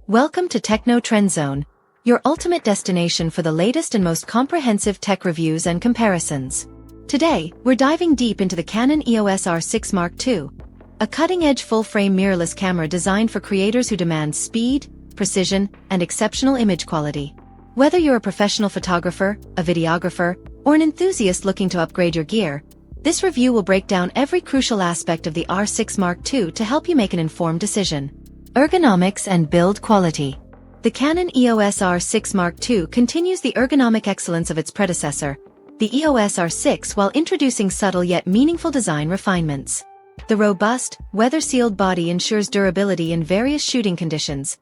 Welcome to Techno Trend Zone, your ultimate destination for the latest and most comprehensive tech reviews and comparisons. Today, we're diving deep into the Canon EOS R6 Mark II, a cutting-edge full-frame mirrorless camera designed for creators who demand speed, precision, and exceptional image quality. Whether you're a professional photographer, a videographer, or an enthusiast looking to upgrade your gear, this review will break down every crucial aspect of the R6 Mark II to help you make an informed decision. Ergonomics and build quality. The Canon EOS R6 Mark II continues the ergonomic excellence of its predecessor, the EOS R6, while introducing subtle yet meaningful design refinements. The robust, weather-sealed body ensures durability in various shooting conditions,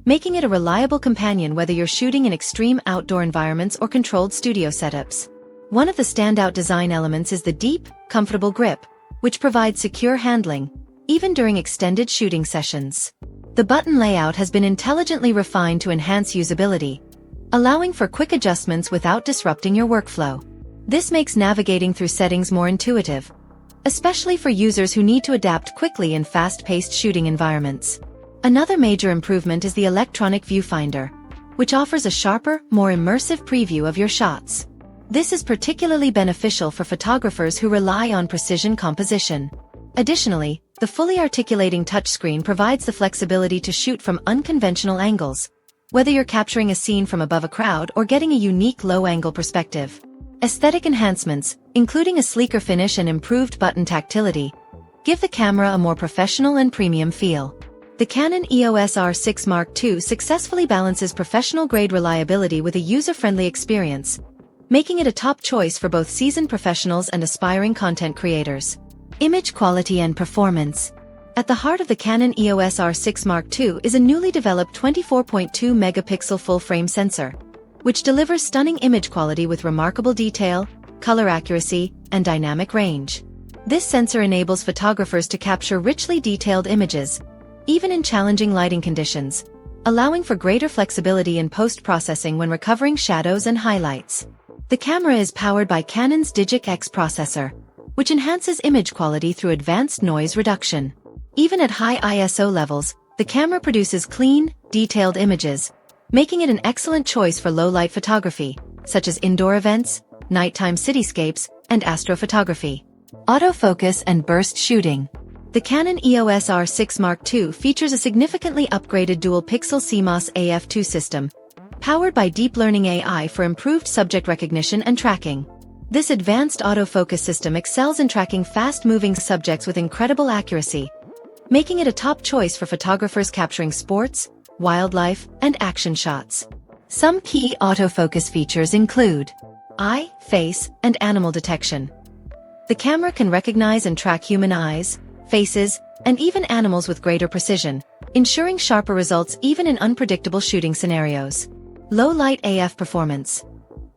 making it a reliable companion whether you're shooting in extreme outdoor environments or controlled studio setups. One of the standout design elements is the deep, comfortable grip, which provides secure handling, even during extended shooting sessions. The button layout has been intelligently refined to enhance usability, allowing for quick adjustments without disrupting your workflow. This makes navigating through settings more intuitive, especially for users who need to adapt quickly in fast-paced shooting environments. Another major improvement is the electronic viewfinder, which offers a sharper, more immersive preview of your shots. This is particularly beneficial for photographers who rely on precision composition. Additionally, the fully articulating touchscreen provides the flexibility to shoot from unconventional angles, whether you're capturing a scene from above a crowd or getting a unique low-angle perspective. Aesthetic enhancements, including a sleeker finish and improved button tactility, give the camera a more professional and premium feel. The Canon EOS R6 Mark II successfully balances professional-grade reliability with a user-friendly experience, making it a top choice for both seasoned professionals and aspiring content creators. Image quality and performance. At the heart of the Canon EOS R6 Mark II is a newly developed 24.2 megapixel full-frame sensor, which delivers stunning image quality with remarkable detail, color accuracy, and dynamic range. This sensor enables photographers to capture richly detailed images, even in challenging lighting conditions, allowing for greater flexibility in post-processing when recovering shadows and highlights. The camera is powered by Canon's Digic X processor, which enhances image quality through advanced noise reduction. Even at high ISO levels, the camera produces clean, detailed images, making it an excellent choice for low-light photography, such as indoor events, nighttime cityscapes, and astrophotography. Autofocus and burst shooting. The Canon EOS R6 Mark II features a significantly upgraded dual-pixel CMOS AF2 system, powered by deep learning AI for improved subject recognition and tracking. This advanced autofocus system excels in tracking fast-moving subjects with incredible accuracy, making it a top choice for photographers capturing sports, wildlife, and action shots. Some key autofocus features include eye, face, and animal detection. The camera can recognize and track human eyes, faces, and even animals with greater precision, ensuring sharper results even in unpredictable shooting scenarios. Low-light AF performance.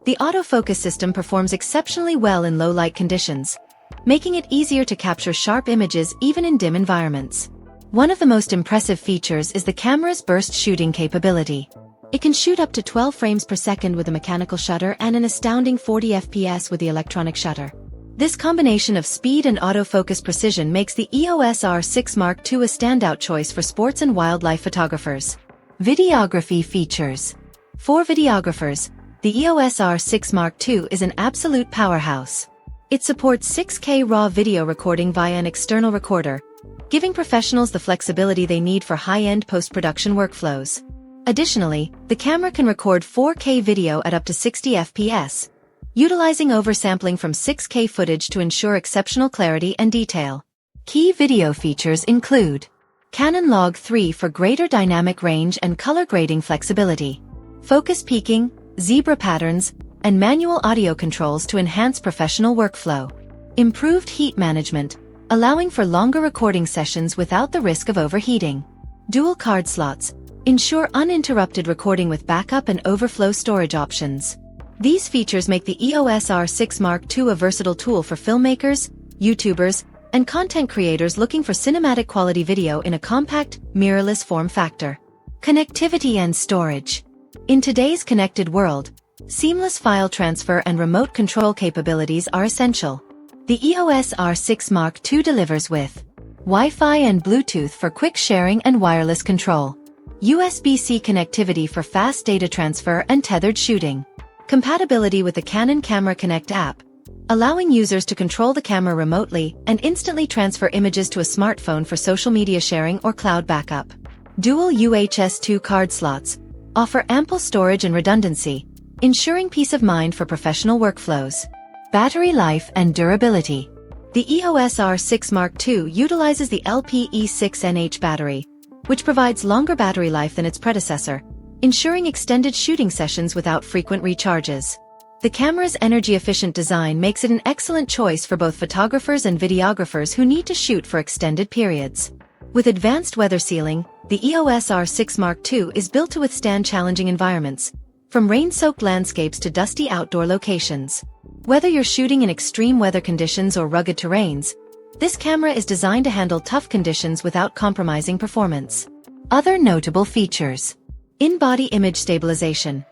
The autofocus system performs exceptionally well in low-light conditions, making it easier to capture sharp images even in dim environments. One of the most impressive features is the camera's burst shooting capability. It can shoot up to 12 frames per second with a mechanical shutter and an astounding 40 FPS with the electronic shutter. This combination of speed and autofocus precision makes the EOS R6 Mark II a standout choice for sports and wildlife photographers. Videography features. For videographers, the EOS R6 Mark II is an absolute powerhouse. It supports 6K RAW video recording via an external recorder, giving professionals the flexibility they need for high-end post-production workflows. Additionally, the camera can record 4K video at up to 60 FPS, utilizing oversampling from 6K footage to ensure exceptional clarity and detail. Key video features include Canon Log 3 for greater dynamic range and color grading flexibility, focus peaking, zebra patterns, and manual audio controls to enhance professional workflow. Improved heat management, allowing for longer recording sessions without the risk of overheating. Dual card slots, ensure uninterrupted recording with backup and overflow storage options. These features make the EOS R6 Mark II a versatile tool for filmmakers, YouTubers, and content creators looking for cinematic quality video in a compact, mirrorless form factor. Connectivity and storage. In today's connected world, seamless file transfer and remote control capabilities are essential. The EOS R6 Mark II delivers with Wi-Fi and Bluetooth for quick sharing and wireless control, USB-C connectivity for fast data transfer and tethered shooting. Compatibility with the Canon Camera Connect app, allowing users to control the camera remotely and instantly transfer images to a smartphone for social media sharing or cloud backup. Dual UHS 2 card slots offer ample storage and redundancy, ensuring peace of mind for professional workflows. Battery life and durability. The EOS R6 Mark II utilizes the LPE6NH battery, which provides longer battery life than its predecessor, ensuring extended shooting sessions without frequent recharges. The camera's energy-efficient design makes it an excellent choice for both photographers and videographers who need to shoot for extended periods. With advanced weather sealing, the EOS R6 Mark II is built to withstand challenging environments, from rain-soaked landscapes to dusty outdoor locations. Whether you're shooting in extreme weather conditions or rugged terrains, this camera is designed to handle tough conditions without compromising performance. Other notable features. In-body image stabilization.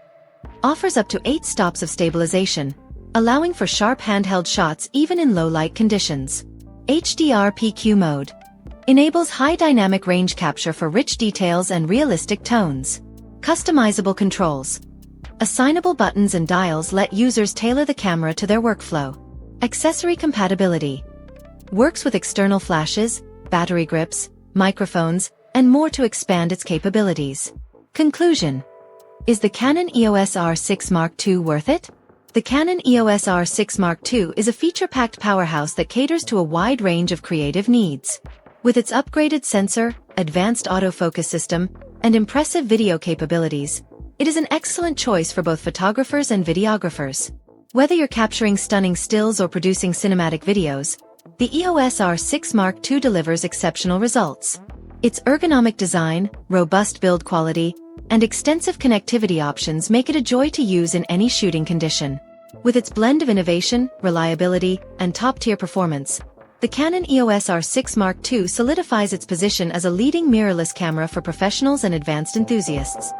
Offers up to 8 stops of stabilization, allowing for sharp handheld shots even in low-light conditions. HDR PQ mode. Enables high dynamic range capture for rich details and realistic tones. Customizable controls. Assignable buttons and dials let users tailor the camera to their workflow. Accessory compatibility. Works with external flashes, battery grips, microphones, and more to expand its capabilities. Conclusion. Is the Canon EOS R6 Mark II worth it? The Canon EOS R6 Mark II is a feature-packed powerhouse that caters to a wide range of creative needs. With its upgraded sensor, advanced autofocus system, and impressive video capabilities, it is an excellent choice for both photographers and videographers. Whether you're capturing stunning stills or producing cinematic videos, the EOS R6 Mark II delivers exceptional results. Its ergonomic design, robust build quality, and extensive connectivity options make it a joy to use in any shooting condition. With its blend of innovation, reliability, and top-tier performance, the Canon EOS R6 Mark II solidifies its position as a leading mirrorless camera for professionals and advanced enthusiasts.